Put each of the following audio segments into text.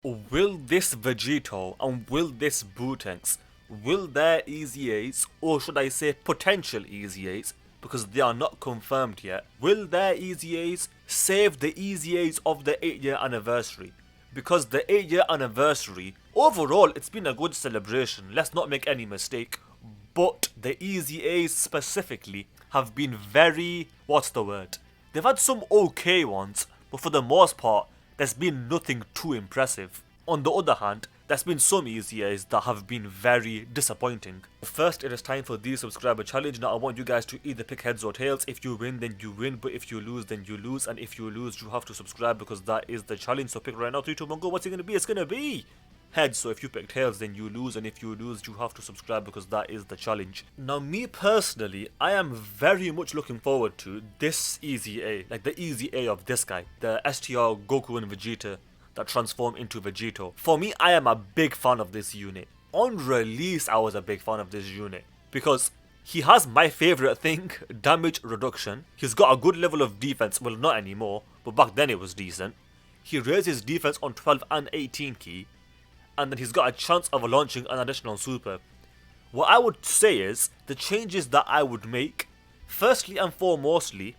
Will this Vegito and will this Butenks, will their Easy A's, or should I say potential Easy A's, because they are not confirmed yet, will their Easy A's save the Easy A's of the 8-year anniversary? Because the 8-year anniversary, overall it's been a good celebration, let's not make any mistake, but the Easy A's specifically have been very, what's the word? They've had some okay ones, but for the most part, there's been nothing too impressive. On the other hand, there's been some Easy A's that have been very disappointing. First, it is time for the subscriber challenge. Now I want you guys to either pick heads or tails. If you win, then you win, but if you lose, then you lose. And if you lose, you have to subscribe because that is the challenge. So pick right now, 3, 2, 1, go. What's it gonna be? It's gonna be heads. So if you pick tails, then you lose, and if you lose, you have to subscribe because that is the challenge. Now me personally, I am very much looking forward to this Easy A, like the Easy A of this guy, the STR Goku and Vegeta that transform into Vegito. For me, I am a big fan of this unit. On release, I was a big fan of this unit because he has my favorite thing, damage reduction. He's got a good level of defense, well not anymore, but back then it was decent. He raises defense on 12 and 18 key, and then he's got a chance of launching an additional super. What I would say is, the changes that I would make, firstly and foremostly,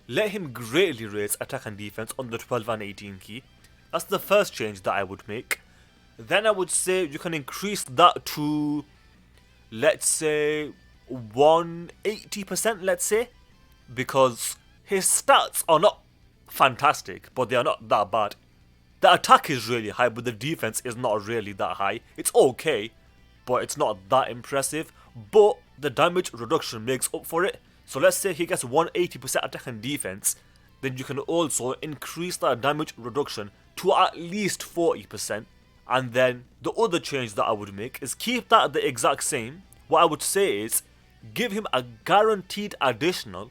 let him greatly raise attack and defense on the 12 and 18 key. That's the first change that I would make. Then I would say you can increase that to, let's say, 180%, let's say, because his stats are not fantastic, but they are not that bad. The attack is really high, but the defense is not really that high. It's okay, but it's not that impressive. But the damage reduction makes up for it. So let's say he gets 180% attack and defense, then you can also increase that damage reduction to at least 40%. And then the other change that I would make is keep that the exact same. What I would say is give him a guaranteed additional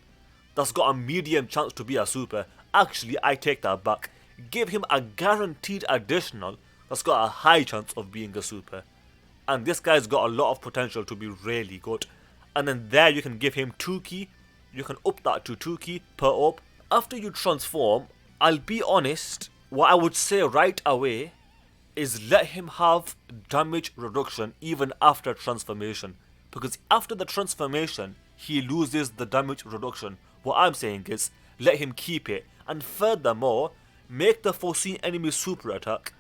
that's got a medium chance to be a super. Actually, I take that back. Give him a guaranteed additional that's got a high chance of being a super. And this guy's got a lot of potential to be really good. And then there you can give him 2 key. You can up that to 2 key per orb. After you transform, I'll be honest, what I would say right away is let him have damage reduction even after transformation. Because after the transformation, he loses the damage reduction. What I'm saying is, let him keep it. And furthermore, make the foreseen enemy super attack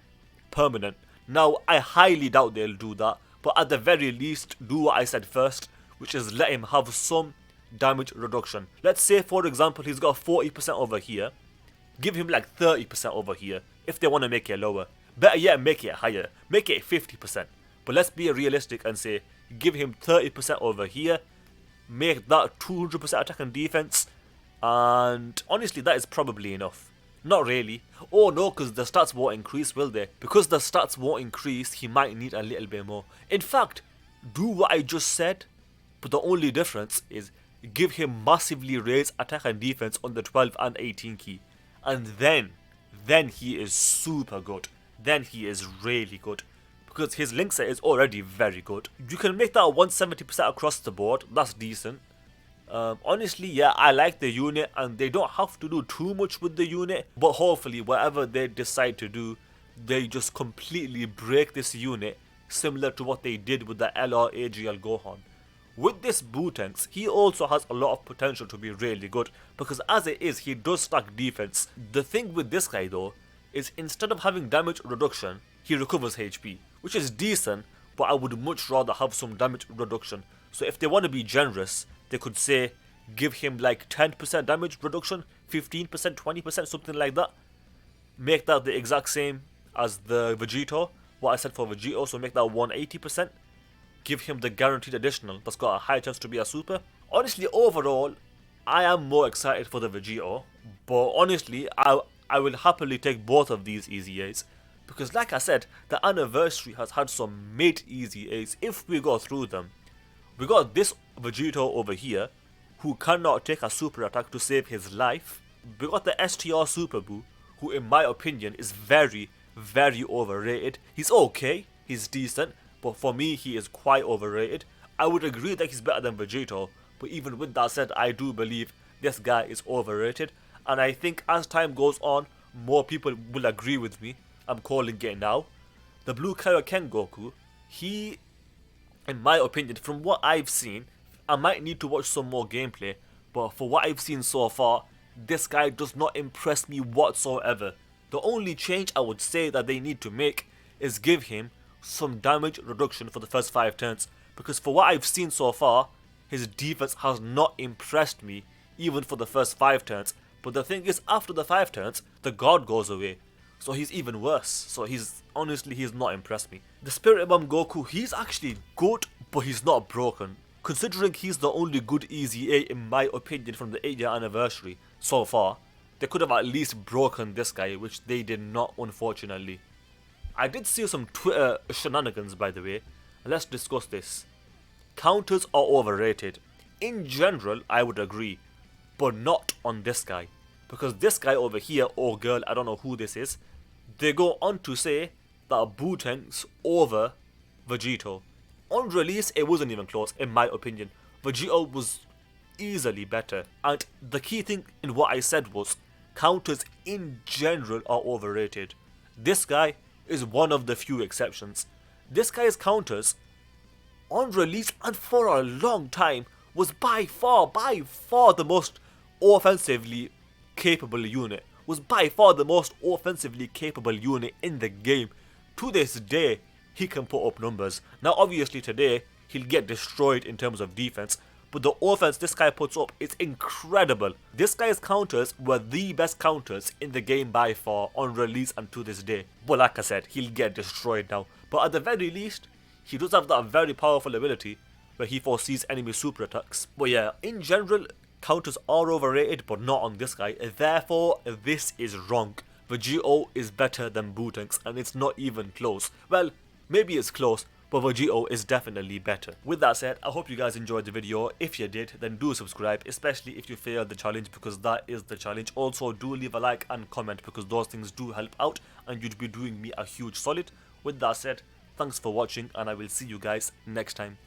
permanent. Now, I highly doubt they'll do that, but at the very least, do what I said first, which is let him have some damage reduction. Let's say, for example, he's got 40% over here. Give him like 30% over here, if they want to make it lower. Better yet, make it higher. Make it 50%. But let's be realistic and say, give him 30% over here. Make that 200% attack and defense. And honestly, that is probably enough. Not really. Oh no, because the stats won't increase, will they? Because the stats won't increase, he might need a little bit more. In fact, do what I just said, but the only difference is give him massively raised attack and defense on the 12 and 18 key. And then he is super good. Then he is really good. Because his link set is already very good. You can make that 170% across the board, that's decent. Honestly, yeah, I like the unit and they don't have to do too much with the unit, but hopefully whatever they decide to do, they just completely break this unit similar to what they did with the LR AGL Gohan. With this Butenks, he also has a lot of potential to be really good because as it is, he does stack defense. The thing with this guy though, is instead of having damage reduction, he recovers HP, which is decent, but I would much rather have some damage reduction. So if they want to be generous, they could say, give him like 10% damage reduction, 15%, 20%, something like that. Make that the exact same as the Vegito, what I said for Vegito, so make that 180%. Give him the guaranteed additional that's got a high chance to be a super. Honestly, overall, I am more excited for the Vegito, but honestly, I will happily take both of these Easy A's. Because like I said, the anniversary has had some mid Easy A's if we go through them. We got this Vegito over here, who cannot take a super attack to save his life. We got the STR Super Buu, who in my opinion is very, very overrated. He's okay, he's decent, but for me he is quite overrated. I would agree that he's better than Vegito, but even with that said, I do believe this guy is overrated. And I think as time goes on, more people will agree with me, I'm calling it now. The Blue Kaioken Goku, he, in my opinion, from what I've seen, I might need to watch some more gameplay, but for what I've seen so far, this guy does not impress me whatsoever. The only change I would say that they need to make is give him some damage reduction for the first 5 turns, because for what I've seen so far, his defense has not impressed me even for the first 5 turns. But the thing is, after the 5 turns, the guard goes away, so he's even worse. So he's not impressed me. The Spirit Bomb Goku, he's actually good, but he's not broken. Considering he's the only good Easy 8 in my opinion from the 8-year anniversary so far, they could have at least broken this guy, which they did not, unfortunately. I did see some Twitter shenanigans, by the way. Let's discuss this. Counters are overrated. In general, I would agree, but not on this guy. Because this guy over here, or girl, I don't know who this is, they go on to say that Bootank's over Vegito. On release, it wasn't even close, in my opinion. Vegito was easily better. And the key thing in what I said was, counters in general are overrated. This guy is one of the few exceptions. This guy's counters, on release and for a long time, was by far the most offensively capable unit. Was by far the most offensively capable unit in the game. To this day, he can put up numbers. Now obviously today, he'll get destroyed in terms of defense, but the offense this guy puts up is incredible. This guy's counters were the best counters in the game by far on release and to this day. But like I said, he'll get destroyed now. But at the very least, he does have that very powerful ability where he foresees enemy super attacks. But yeah, in general, counters are overrated, but not on this guy. Therefore, this is wrong. Vegito is better than Bootank's, and it's not even close. Well, maybe it's close, but Vegito is definitely better. With that said, I hope you guys enjoyed the video. If you did, then do subscribe, especially if you failed the challenge, because that is the challenge. Also, do leave a like and comment, because those things do help out, and you'd be doing me a huge solid. With that said, thanks for watching, and I will see you guys next time.